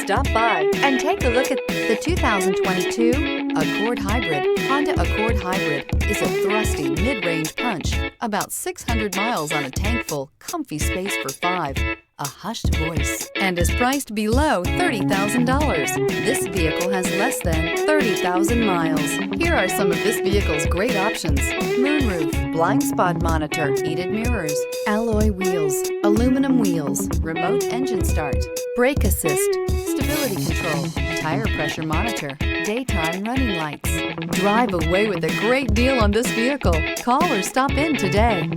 Stop by and take a look at the 2022 Accord Hybrid. Honda Accord Hybrid is a thrusty mid-range punch, about 600 miles on a tank full, comfy space for 5, a hushed voice, and is priced below $30,000. This vehicle has less than 30,000 miles. Here are some of this vehicle's great options: moonroof, blind spot monitor, heated mirrors, alloy wheels, aluminum wheels, remote engine start, brake assist, stability control, tire pressure monitor, daytime running lights. Drive away with a great deal on this vehicle. Call or stop in today.